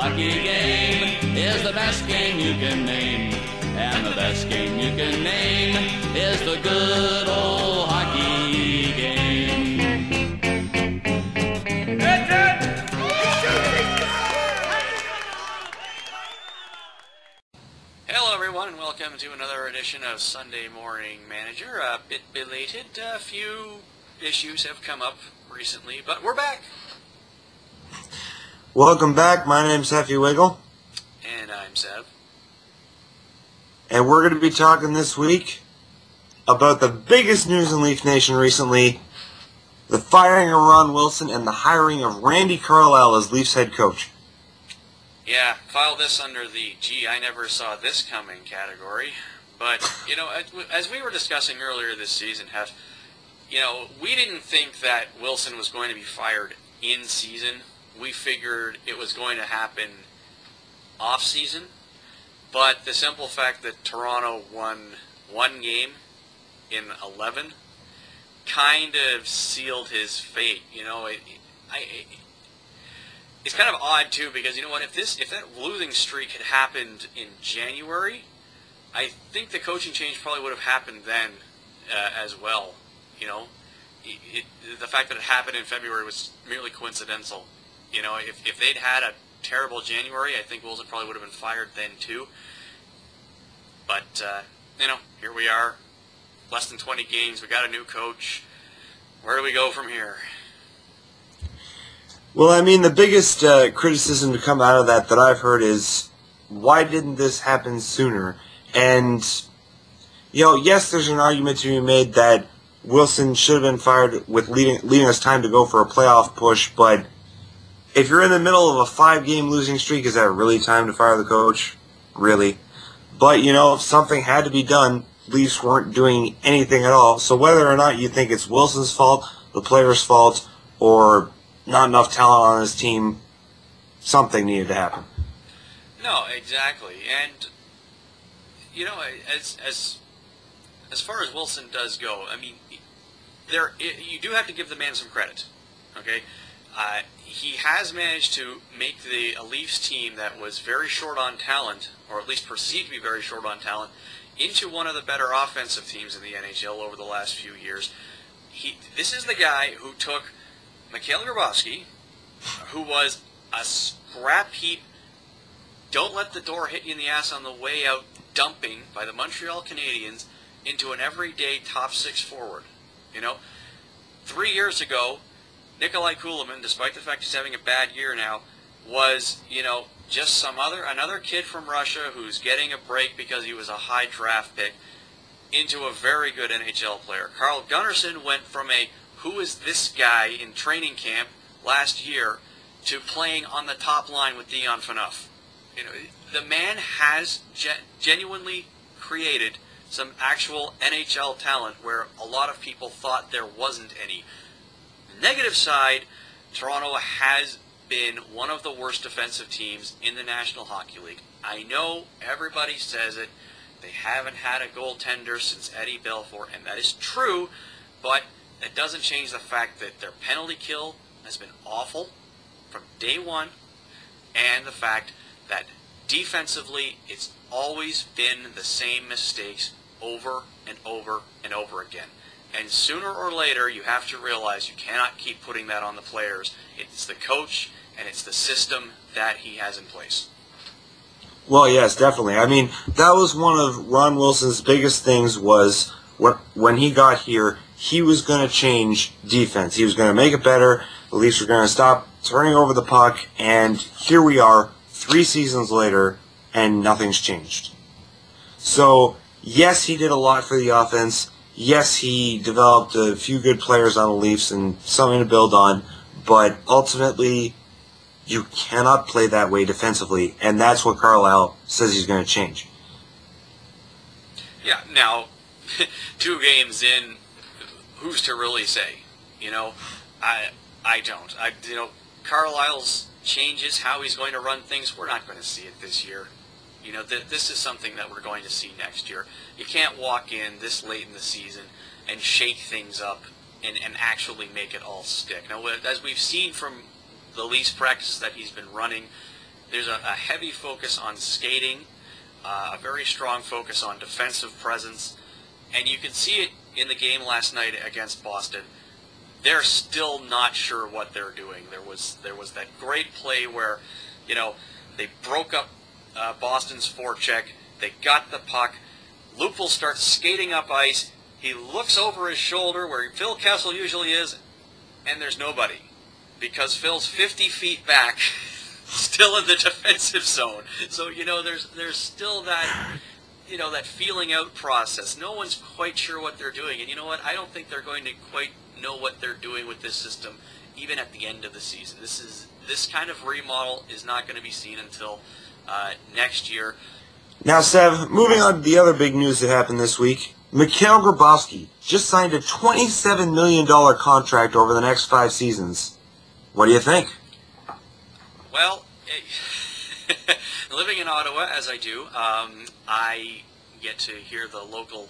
hockey game is the best game you can name. And the best game you can name is the good old hockey game. Hello everyone and welcome to another edition of Sunday Morning Manager. A bit belated, a few issues have come up recently, but we're back. Welcome back, my name's Heffy Wiggle. And I'm Seb. And we're going to be talking this week about the biggest news in Leaf Nation recently, the firing of Ron Wilson and the hiring of Randy Carlyle as Leafs head coach. Yeah, file this under the gee, I never saw this coming category. But, you know, as we were discussing earlier this season, Heff, you know, we didn't think that Wilson was going to be fired in season. We figured it was going to happen off season. But the simple fact that Toronto won one game in 11 kind of sealed his fate. You know, it's kind of odd too, because you know what? If that losing streak had happened in January, I think the coaching change probably would have happened then as well. You know, the fact that it happened in February was merely coincidental. You know, if they'd had a terrible January, I think Wilson probably would have been fired then too. But, you know, here we are, less than 20 games, we got a new coach. Where do we go from here? Well, I mean, the biggest criticism to come out of that I've heard is, why didn't this happen sooner? And, you know, yes, there's an argument to be made that Wilson should have been fired with leaving us time to go for a playoff push, but if you're in the middle of a 5-game losing streak, is that really time to fire the coach? Really? But, you know, if something had to be done, Leafs weren't doing anything at all. So whether or not you think it's Wilson's fault, the player's fault, or not enough talent on his team, something needed to happen. No, exactly. And, you know, as far as Wilson does go, I mean, you do have to give the man some credit, okay? He has managed to make a Leafs team that was very short on talent, or at least perceived to be very short on talent, into one of the better offensive teams in the NHL over the last few years. This is the guy who took Mikhail Grabovski, who was a scrap heap, don't let the door hit you in the ass on the way out dumping by the Montreal Canadiens, into an everyday top 6 forward. You know, 3 years ago, Nikolai Kulemin, despite the fact he's having a bad year now, was, you know, just another kid from Russia who's getting a break because he was a high draft pick, into a very good NHL player. Carl Gunnarsson went from a who is this guy in training camp last year to playing on the top line with Dion Phaneuf. You know, the man has genuinely created some actual NHL talent where a lot of people thought there wasn't any. Negative side, Toronto has been one of the worst defensive teams in the National Hockey League. I know everybody says it. They haven't had a goaltender since Eddie Belfour, and that is true, but it doesn't change the fact that their penalty kill has been awful from day one, and the fact that defensively it's always been the same mistakes over and over and over again. And sooner or later, you have to realize you cannot keep putting that on the players. It's the coach, and it's the system that he has in place. Well, yes, definitely. I mean, that was one of Ron Wilson's biggest things, was when he got here, he was going to change defense. He was going to make it better. The Leafs were going to stop turning over the puck, and here we are, 3 seasons later, and nothing's changed. So, yes, he did a lot for the offense. Yes, he developed a few good players on the Leafs and something to build on, but ultimately, you cannot play that way defensively, and that's what Carlyle says he's going to change. Yeah, now, 2 games in, who's to really say? You know, I don't. You know, Carlisle's changes, how he's going to run things, we're not going to see it this year. You know, this is something that we're going to see next year. You can't walk in this late in the season and shake things up and actually make it all stick. Now, as we've seen from the Leafs practices that he's been running, There's a heavy focus on skating, a very strong focus on defensive presence, and you can see it in the game last night against Boston. They're still not sure what they're doing. There was that great play where, they broke up Boston's forecheck. They got the puck. Lupul starts skating up ice. He looks over his shoulder where Phil Kessel usually is, and there's nobody, because Phil's 50 feet back, still in the defensive zone. So there's still that that feeling out process. No one's quite sure what they're doing, and you know what? I don't think they're going to quite know what they're doing with this system even at the end of the season. This kind of remodel is not going to be seen until next year. Now, Sev, moving on to the other big news that happened this week. Mikhail Grabovski just signed a $27 million contract over the next 5 seasons. What do you think? Well, living in Ottawa, as I do, I get to hear the local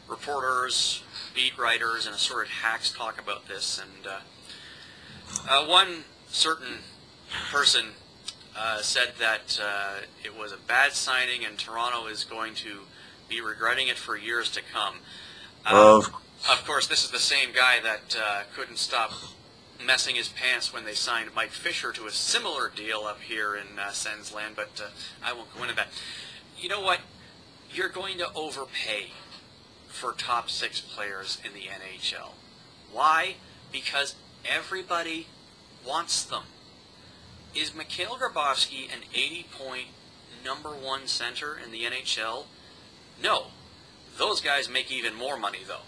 reporters, beat writers, and assorted hacks talk about this. And one certain person said that it was a bad signing and Toronto is going to be regretting it for years to come. Of course, this is the same guy that couldn't stop messing his pants when they signed Mike Fisher to a similar deal up here in Sens land, but I won't go into that. You know what? You're going to overpay for top 6 players in the NHL. Why? Because everybody wants them. Is Mikhail Grabovski an 80-point #1 center in the NHL? No. Those guys make even more money, though.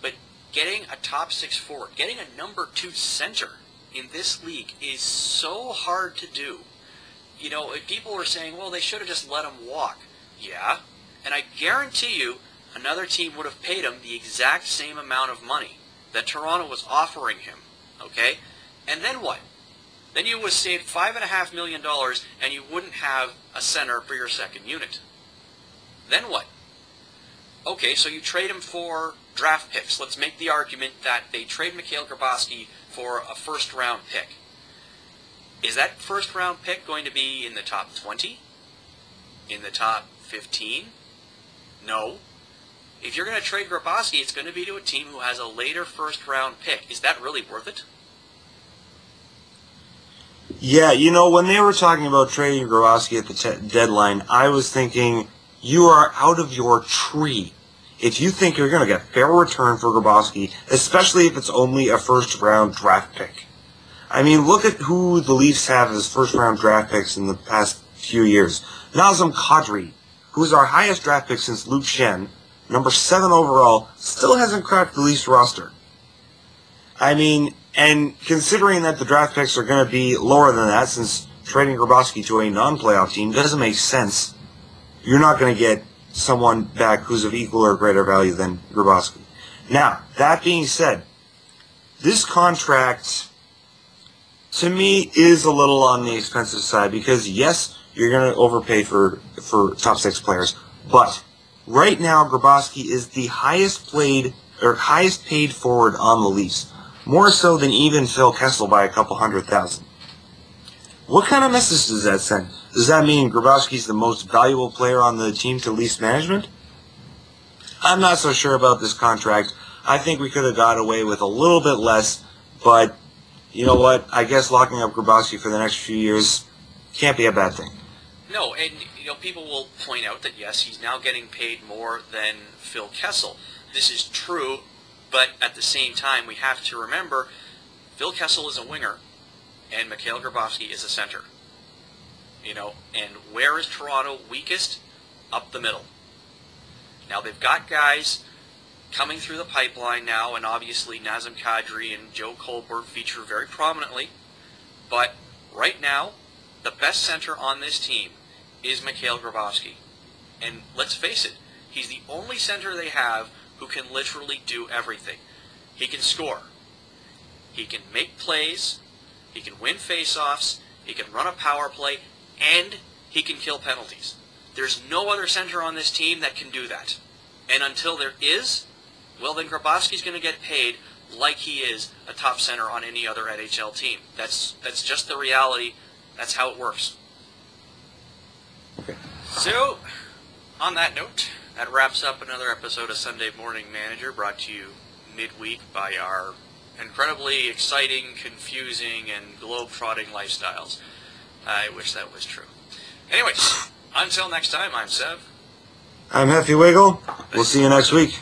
But getting a top 6 forward, getting a #2 center in this league is so hard to do. People were saying, well, they should have just let him walk. Yeah, and I guarantee you another team would have paid him the exact same amount of money that Toronto was offering him, okay? And then what? Then you would have saved $5.5 million and you wouldn't have a center for your second unit. Then what? Okay, so you trade him for draft picks. Let's make the argument that they trade Mikhail Grabovski for a first-round pick. Is that first-round pick going to be in the top 20? In the top 15? No. If you're going to trade Grabovski, it's going to be to a team who has a later first-round pick. Is that really worth it? Yeah, when they were talking about trading Grabovski at the deadline, I was thinking, you are out of your tree if you think you're going to get fair return for Grabovski, especially if it's only a first-round draft pick. I mean, look at who the Leafs have as first-round draft picks in the past few years. Nazem Kadri, who is our highest draft pick since Luke Shen, number 7 overall, still hasn't cracked the Leafs roster. I mean, and considering that the draft picks are going to be lower than that, since trading Grabovski to a non-playoff team doesn't make sense, you're not going to get someone back who's of equal or greater value than Grabovski. Now, that being said, this contract, to me, is a little on the expensive side because, yes, you're going to overpay for top 6 players, but right now Grabovski is the highest paid forward on the Leafs, more so than even Phil Kessel by a couple $100,000. What kind of message does that send? Does that mean Grabowski's the most valuable player on the team to Leafs management? I'm not so sure about this contract. I think we could have got away with a little bit less, but you know what? I guess locking up Grabovski for the next few years can't be a bad thing. No, and people will point out that yes, he's now getting paid more than Phil Kessel. This is true, but at the same time, we have to remember Phil Kessel is a winger, and Mikhail Grabovski is a center. And where is Toronto weakest? Up the middle. Now they've got guys coming through the pipeline now, and obviously Nazem Kadri and Joe Colbert feature very prominently. But right now, the best center on this team is Mikhail Grabovski. And let's face it, he's the only center they have who can literally do everything. He can score. He can make plays. He can win face-offs. He can run a power play. And he can kill penalties. There's no other center on this team that can do that. And until there is, well, then Grabowski's going to get paid like he is a top center on any other NHL team. That's just the reality. That's how it works. Okay. So, on that note, that wraps up another episode of Sunday Morning Manager, brought to you midweek by our incredibly exciting, confusing, and globe-trotting lifestyles. I wish that was true. Anyways, until next time, I'm Sev. I'm Hefty Wiggle. We'll see you next week.